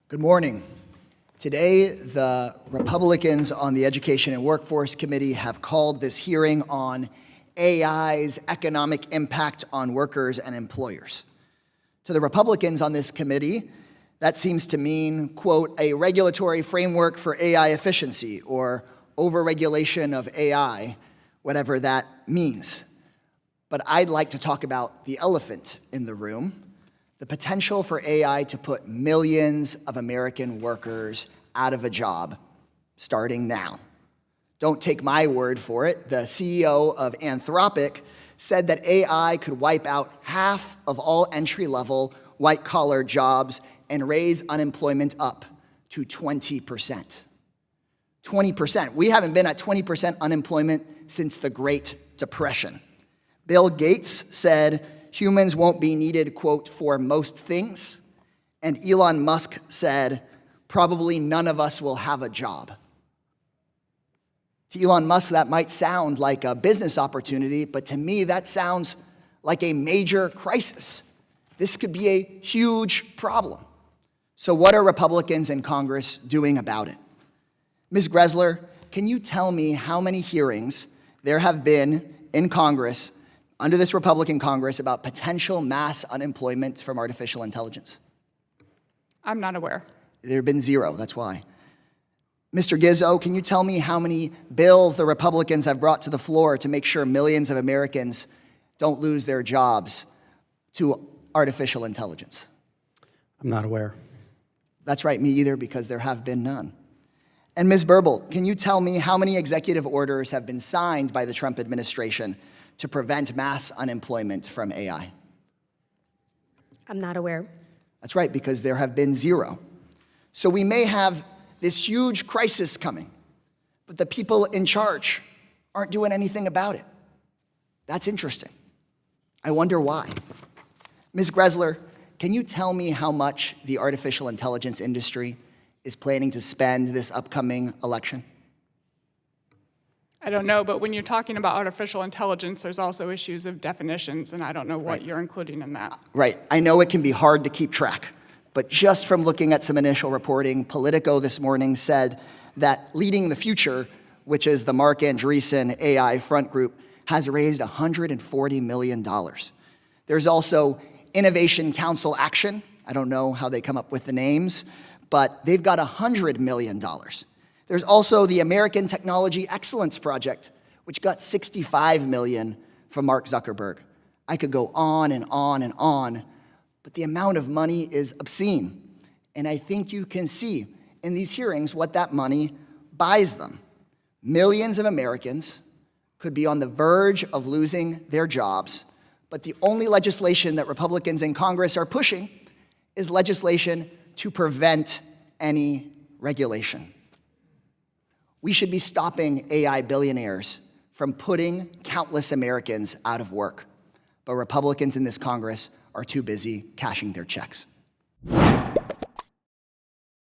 Good morning. Today, the Republicans on the Education and Workforce Committee have called this hearing on AI's economic impact on workers and employers. To the Republicans on this committee, that seems to mean, quote, a regulatory framework for AI efficiency or overregulation of AI, whatever that means. But I'd like to talk about the elephant in the room, the potential for AI to put millions of American workers out of a job starting now. Don't take my word for it. The CEO of Anthropic said that AI could wipe out half of all entry-level white-collar jobs and raise unemployment up to 20%. 20%. We haven't been at 20% unemployment since the Great Depression. Bill Gates said humans won't be needed, quote, for most things. And Elon Musk said, probably none of us will have a job. To Elon Musk, that might sound like a business opportunity, but to me, that sounds like a major crisis. This could be a huge problem. So what are Republicans in Congress doing about it? Ms. Gressler, can you tell me how many hearings there have been in Congress under this Republican Congress about potential mass unemployment from artificial intelligence? I'm not aware. There have been zero, that's why. Mr. Gizzo, can you tell me how many bills the Republicans have brought to the floor to make sure millions of Americans don't lose their jobs to artificial intelligence? I'm not aware. That's right, me either, because there have been none. And Ms. Burbel, can you tell me how many executive orders have been signed by the Trump administration to prevent mass unemployment from AI? I'm not aware. That's right, because there have been zero. So we may have this huge crisis coming, but the people in charge aren't doing anything about it. That's interesting. I wonder why. Ms. Gressler, can you tell me how much the artificial intelligence industry is planning to spend this upcoming election? I don't know, but when you're talking about artificial intelligence, there's also issues of definitions, and I don't know what you're including in that. Right. I know it can be hard to keep track, but just from looking at some initial reporting, Politico this morning said that Leading the Future, which is the Mark Andreessen AI front group, has raised $140 million. There's also Innovation Council Action. I don't know how they come up with the names, but they've got $100 million. There's also the American Technology Excellence Project, which got $65 million from Mark Zuckerberg. I could go on and on and on, but the amount of money is obscene. And I think you can see in these hearings what that money buys them. Millions of Americans could be on the verge of losing their jobs, but the only legislation that Republicans in Congress are pushing is legislation to prevent any regulation. We should be stopping AI billionaires from putting countless Americans out of work, but Republicans in this Congress are too busy cashing their checks.